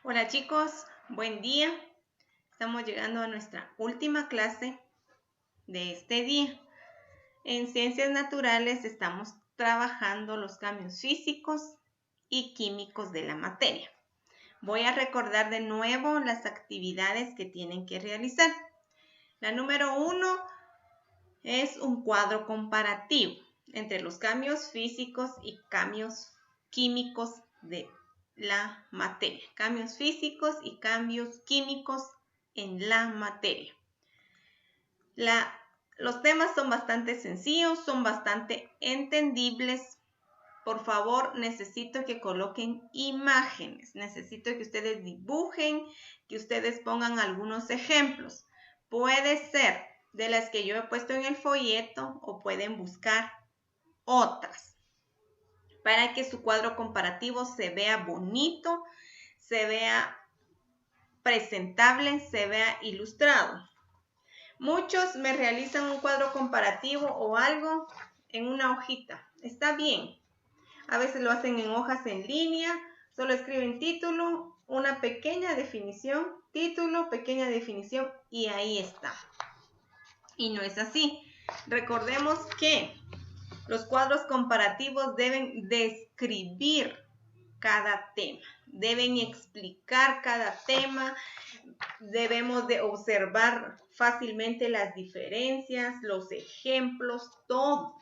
Hola chicos, buen día. Estamos llegando a nuestra última clase de este día. En Ciencias Naturales estamos trabajando los cambios físicos y químicos de la materia. Voy a recordar de nuevo las actividades que tienen que realizar. La número 1 es un cuadro comparativo entre los cambios físicos y cambios químicos de la materia. Cambios físicos y cambios químicos en la materia. Los temas son bastante sencillos, son bastante entendibles. Por favor, necesito que coloquen imágenes. Necesito que ustedes dibujen, que ustedes pongan algunos ejemplos. Puede ser de las que yo he puesto en el folleto o pueden buscar otras para que su cuadro comparativo se vea bonito, se vea presentable, se vea ilustrado. Muchos me realizan un cuadro comparativo o algo en una hojita. Está bien. A veces lo hacen en hojas en línea, solo escriben título, una pequeña definición, título, pequeña definición y ahí está. Y no es así. Recordemos que los cuadros comparativos deben describir cada tema, deben explicar cada tema, debemos de observar fácilmente las diferencias, los ejemplos, todo.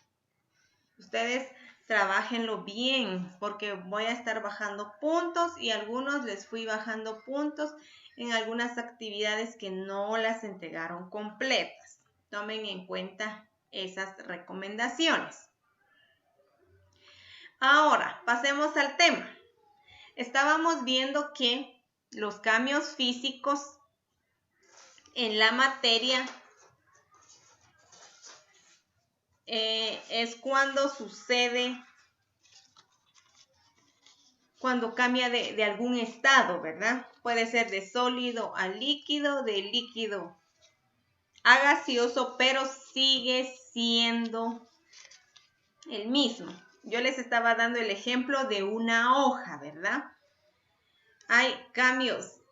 Ustedes trabájenlo bien porque voy a estar bajando puntos y algunos les fui bajando puntos en algunas actividades que no las entregaron completas. Tomen en cuenta esas recomendaciones. Ahora, pasemos al tema. Estábamos viendo que los cambios físicos en la materia es cuando sucede, cuando cambia de algún estado, ¿verdad? Puede ser de sólido a líquido, de líquido a gaseoso, pero sigue siendo el mismo. Yo les estaba dando el ejemplo de una hoja, ¿verdad? Hay cambios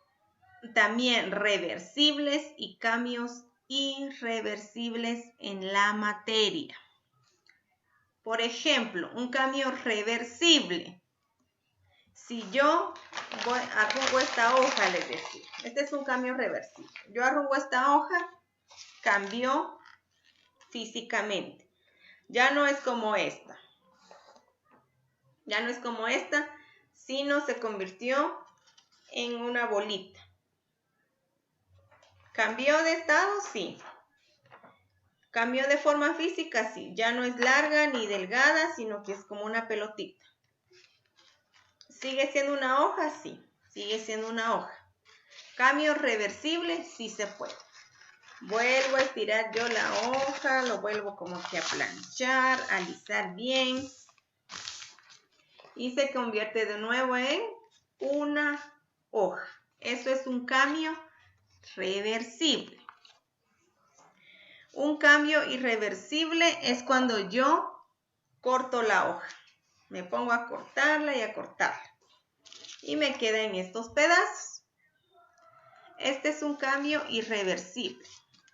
también reversibles y cambios irreversibles en la materia. Por ejemplo, un cambio reversible. Si yo arrugo esta hoja, les decía, este es un cambio reversible. Yo arrugo esta hoja, cambió físicamente. Ya no es como esta. Ya no es como esta, sino se convirtió en una bolita. ¿Cambió de estado? Sí. ¿Cambió de forma física? Sí. Ya no es larga ni delgada, sino que es como una pelotita. ¿Sigue siendo una hoja? Sí. Sigue siendo una hoja. ¿Cambio reversible? Sí se puede. Vuelvo a estirar yo la hoja, lo vuelvo como que a planchar, a alisar bien. Y se convierte de nuevo en una hoja. Eso es un cambio reversible. Un cambio irreversible es cuando yo corto la hoja. Me pongo a cortarla y a cortarla. Y me queda en estos pedazos. Este es un cambio irreversible.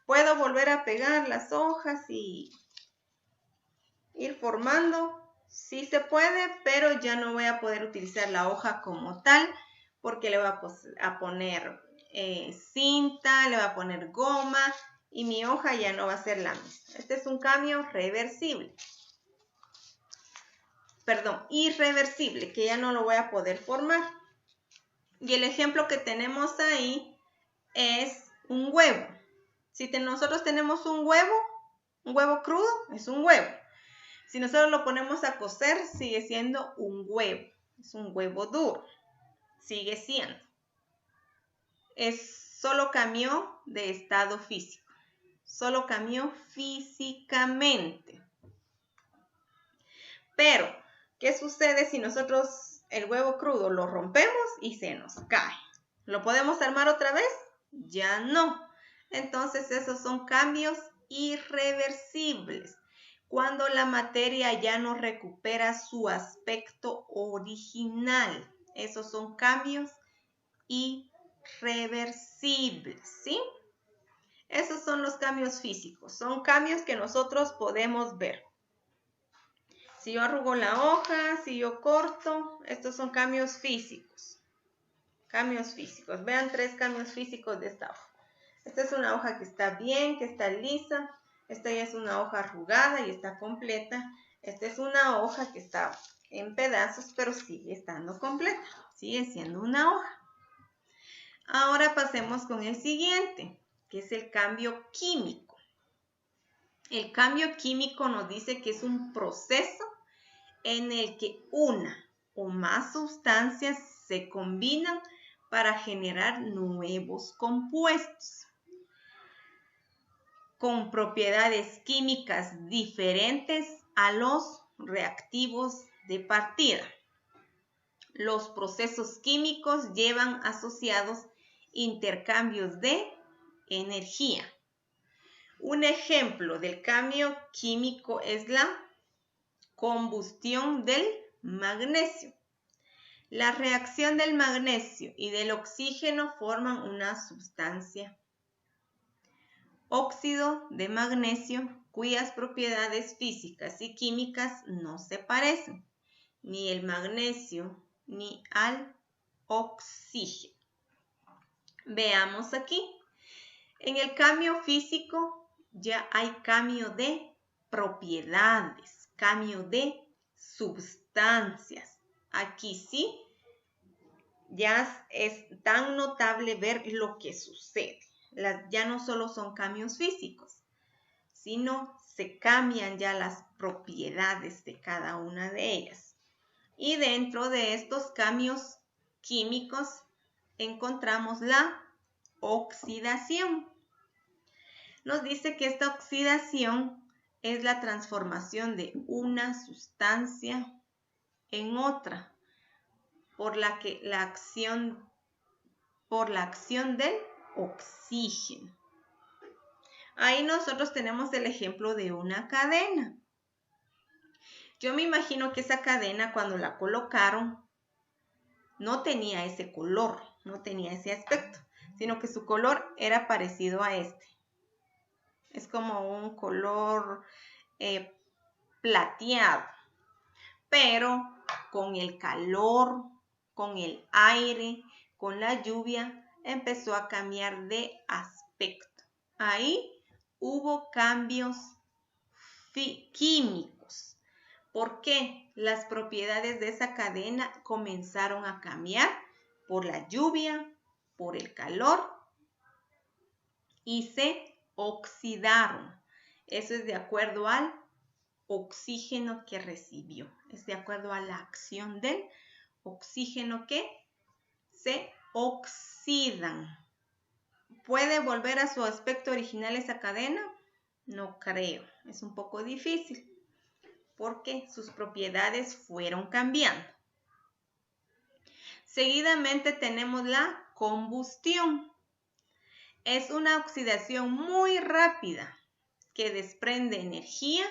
Puedo volver a pegar las hojas y ir formando. Sí se puede, pero ya no voy a poder utilizar la hoja como tal porque le voy a poner cinta, le voy a poner goma y mi hoja ya no va a ser la misma. Este es un cambio reversible. Perdón, irreversible, que ya no lo voy a poder formar. Y el ejemplo que tenemos ahí es un huevo. Si nosotros tenemos un huevo crudo, es un huevo. Si nosotros lo ponemos a cocer, sigue siendo un huevo. Es un huevo duro. Sigue siendo. Solo cambió de estado físico. Solo cambió físicamente. Pero, ¿qué sucede si nosotros el huevo crudo lo rompemos y se nos cae? ¿Lo podemos armar otra vez? Ya no. Entonces, esos son cambios irreversibles. Cuando la materia ya no recupera su aspecto original. Esos son cambios irreversibles, ¿sí? Esos son los cambios físicos, son cambios que nosotros podemos ver. Si yo arrugo la hoja, si yo corto, estos son cambios físicos. Cambios físicos. Vean 3 cambios físicos de esta hoja. Esta es una hoja que está bien, que está lisa. Esta ya es una hoja arrugada y está completa. Esta es una hoja que está en pedazos, pero sigue estando completa. Sigue siendo una hoja. Ahora pasemos con el siguiente, que es el cambio químico. El cambio químico nos dice que es un proceso en el que una o más sustancias se combinan para generar nuevos compuestos con propiedades químicas diferentes a los reactivos de partida. Los procesos químicos llevan asociados intercambios de energía. Un ejemplo del cambio químico es la combustión del magnesio. La reacción del magnesio y del oxígeno forman una sustancia, óxido de magnesio, cuyas propiedades físicas y químicas no se parecen ni al magnesio ni al oxígeno. Veamos aquí. En el cambio físico ya hay cambio de propiedades, cambio de sustancias. Aquí sí, ya es tan notable ver lo que sucede. Ya no solo son cambios físicos, sino se cambian ya las propiedades de cada una de ellas. Y dentro de estos cambios químicos encontramos la oxidación. Nos dice que esta oxidación es la transformación de una sustancia en otra por la acción del oxígeno. Ahí nosotros tenemos el ejemplo de una cadena. Yo me imagino que esa cadena cuando la colocaron no tenía ese color, no tenía ese aspecto, sino que su color era parecido a este. Es como un color plateado, pero con el calor, con el aire, con la lluvia, empezó a cambiar de aspecto. Ahí hubo cambios químicos. ¿Por qué? Las propiedades de esa cadena comenzaron a cambiar por la lluvia, por el calor y se oxidaron. Eso es de acuerdo al oxígeno que recibió. Es de acuerdo a la acción del oxígeno que se oxidan. ¿Puede volver a su aspecto original esa cadena? No creo. Es un poco difícil porque sus propiedades fueron cambiando. Seguidamente tenemos la combustión. Es una oxidación muy rápida que desprende energía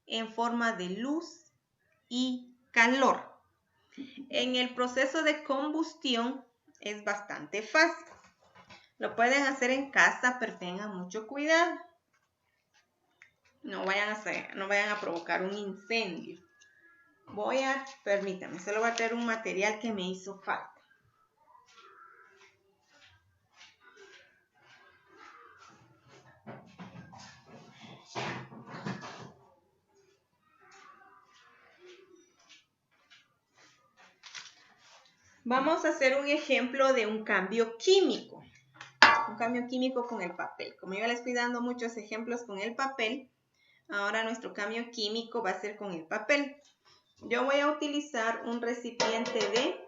en forma de luz y calor. En el proceso de combustión es bastante fácil. Lo pueden hacer en casa, pero tengan mucho cuidado. No vayan a provocar un incendio. Permítanme, solo voy a traer un material que me hizo falta. Vamos a hacer un ejemplo de un cambio químico. Un cambio químico con el papel. Como yo les estoy dando muchos ejemplos con el papel, ahora nuestro cambio químico va a ser con el papel. Yo voy a utilizar un recipiente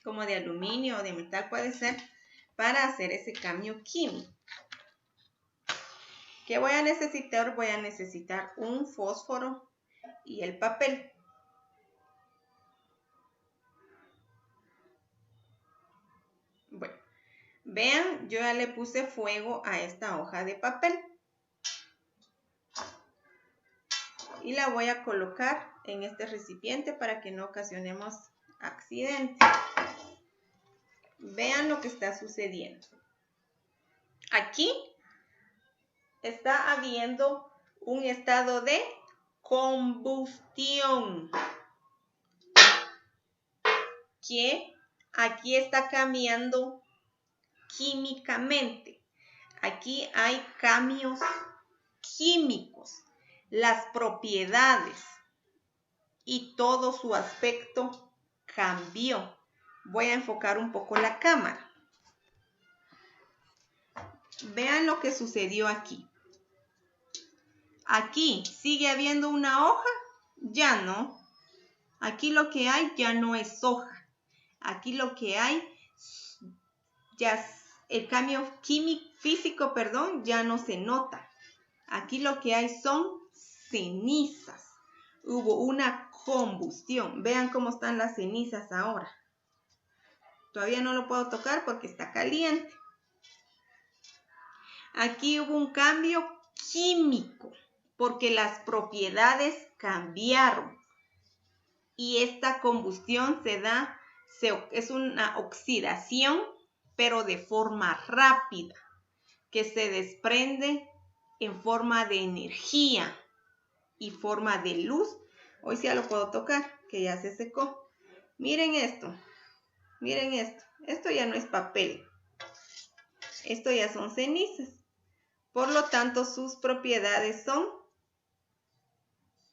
como de aluminio o de metal puede ser, para hacer ese cambio químico. ¿Qué voy a necesitar? Voy a necesitar un fósforo y el papel. Bueno, vean, yo ya le puse fuego a esta hoja de papel. Y la voy a colocar en este recipiente para que no ocasionemos accidentes. Vean lo que está sucediendo. Aquí está habiendo un estado de combustión, que aquí está cambiando químicamente. Aquí hay cambios químicos, las propiedades y todo su aspecto cambió. Voy a enfocar un poco la cámara. Vean lo que sucedió aquí. Aquí sigue habiendo una hoja, ya no. Aquí lo que hay ya no es hoja. Aquí lo que hay, ya el cambio físico, ya no se nota. Aquí lo que hay son cenizas. Hubo una combustión. Vean cómo están las cenizas ahora. Todavía no lo puedo tocar porque está caliente. Aquí hubo un cambio químico porque las propiedades cambiaron. Y esta combustión es una oxidación, pero de forma rápida, que se desprende en forma de energía y forma de luz. Hoy sí ya lo puedo tocar, que ya se secó. Miren esto. Miren esto. Esto ya no es papel. Esto ya son cenizas. Por lo tanto, sus propiedades son,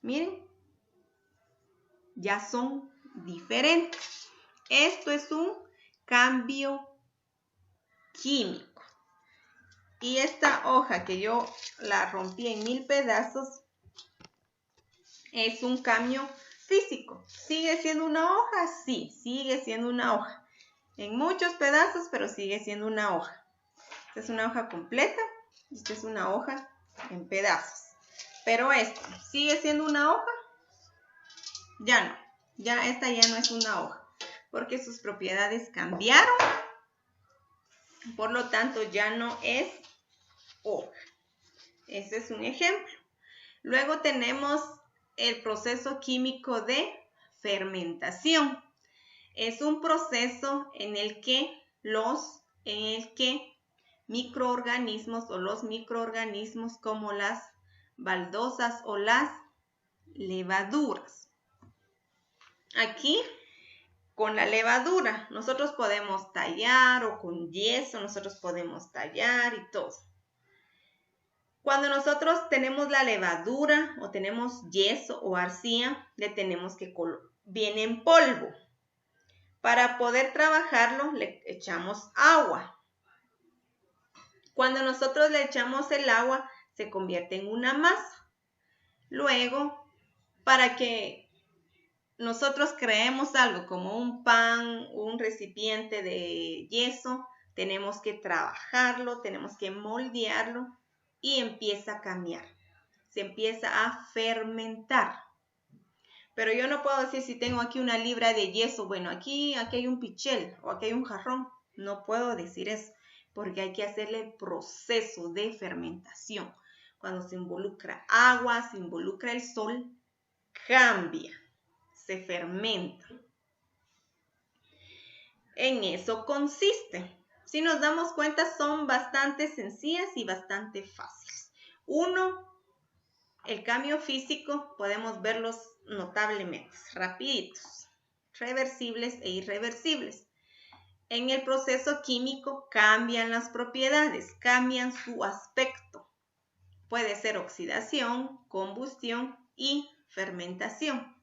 miren, ya son diferentes. Esto es un cambio químico. Y esta hoja que yo la rompí en 1000 pedazos es un cambio físico. ¿Sigue siendo una hoja? Sí, sigue siendo una hoja. En muchos pedazos, pero sigue siendo una hoja. Esta es una hoja completa. Esta es una hoja en pedazos. Pero esto, ¿sigue siendo una hoja? Ya no. Ya esta ya no es una hoja. Porque sus propiedades cambiaron. Por lo tanto, ya no es hoja. Ese es un ejemplo. Luego tenemos el proceso químico de fermentación. Es un proceso en el que microorganismos o los microorganismos como las baldosas o las levaduras. Aquí, con la levadura, nosotros podemos tallar o con yeso nosotros podemos tallar y todo. Cuando nosotros tenemos la levadura o tenemos yeso o arcilla, viene en polvo. Para poder trabajarlo, le echamos agua. Cuando nosotros le echamos el agua, se convierte en una masa. Luego, para que nosotros creemos algo como un pan, un recipiente de yeso, tenemos que trabajarlo, tenemos que moldearlo y empieza a cambiar. Se empieza a fermentar. Pero yo no puedo decir si tengo aquí una libra de yeso, bueno, aquí hay un pichel o aquí hay un jarrón. No puedo decir eso porque hay que hacerle el proceso de fermentación. Cuando se involucra agua, se involucra el sol, cambia, se fermenta. En eso consiste. Si nos damos cuenta, son bastante sencillas y bastante fáciles. Uno, el cambio físico, podemos verlos notablemente, rapiditos, reversibles e irreversibles. En el proceso químico cambian las propiedades, cambian su aspecto. Puede ser oxidación, combustión y fermentación.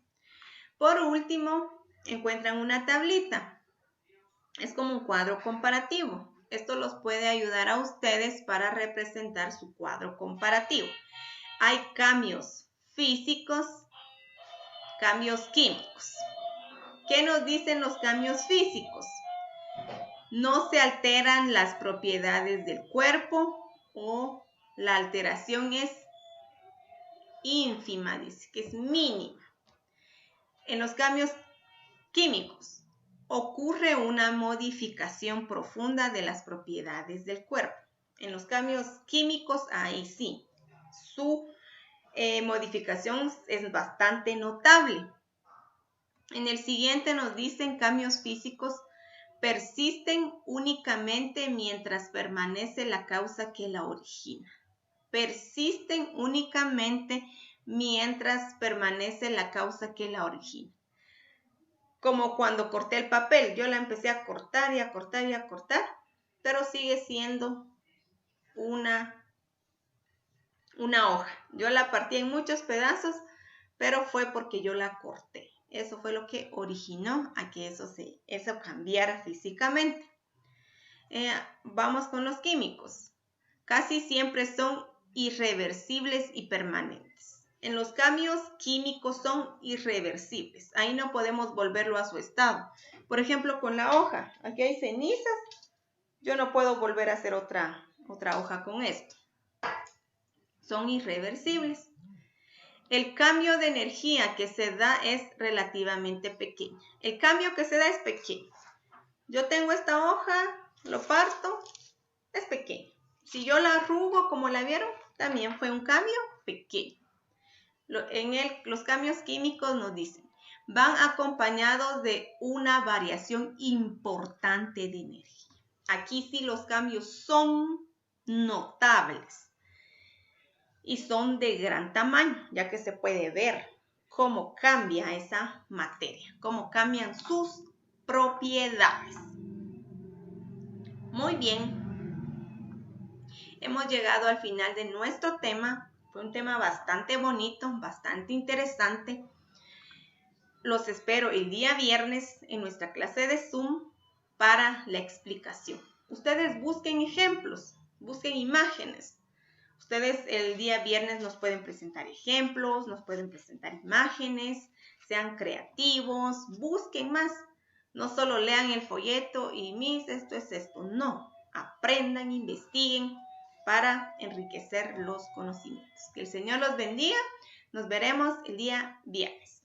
Por último, encuentran una tablita. Es como un cuadro comparativo. Esto los puede ayudar a ustedes para representar su cuadro comparativo. Hay cambios físicos, cambios químicos. ¿Qué nos dicen los cambios físicos? No se alteran las propiedades del cuerpo o la alteración es ínfima, dice que es mínima. En los cambios químicos ocurre una modificación profunda de las propiedades del cuerpo. En los cambios químicos, ahí sí, su modificación es bastante notable. En el siguiente nos dicen cambios físicos persisten únicamente mientras permanece la causa que la origina. Persisten únicamente mientras permanece la causa que la origina. Como cuando corté el papel, yo la empecé a cortar y a cortar y a cortar, pero sigue siendo una hoja. Yo la partí en muchos pedazos, pero fue porque yo la corté. Eso fue lo que originó a que eso cambiara físicamente. Vamos con los químicos. Casi siempre son irreversibles y permanentes. En los cambios químicos son irreversibles. Ahí no podemos volverlo a su estado. Por ejemplo, con la hoja. Aquí hay cenizas. Yo no puedo volver a hacer otra hoja con esto. Son irreversibles. El cambio de energía que se da es relativamente pequeño. El cambio que se da es pequeño. Yo tengo esta hoja, lo parto, es pequeño. Si yo la arrugo como la vieron, también fue un cambio pequeño. Los cambios químicos nos dicen, van acompañados de una variación importante de energía. Aquí sí los cambios son notables y son de gran tamaño, ya que se puede ver cómo cambia esa materia, cómo cambian sus propiedades. Muy bien. Hemos llegado al final de nuestro tema. Fue un tema bastante bonito, bastante interesante. Los espero el día viernes en nuestra clase de Zoom para la explicación. Ustedes busquen ejemplos, busquen imágenes. Ustedes el día viernes nos pueden presentar ejemplos, nos pueden presentar imágenes, sean creativos, busquen más. No solo lean el folleto y Miss, esto es esto. No, aprendan, investiguen para enriquecer los conocimientos. Que el Señor los bendiga. Nos veremos el día viernes.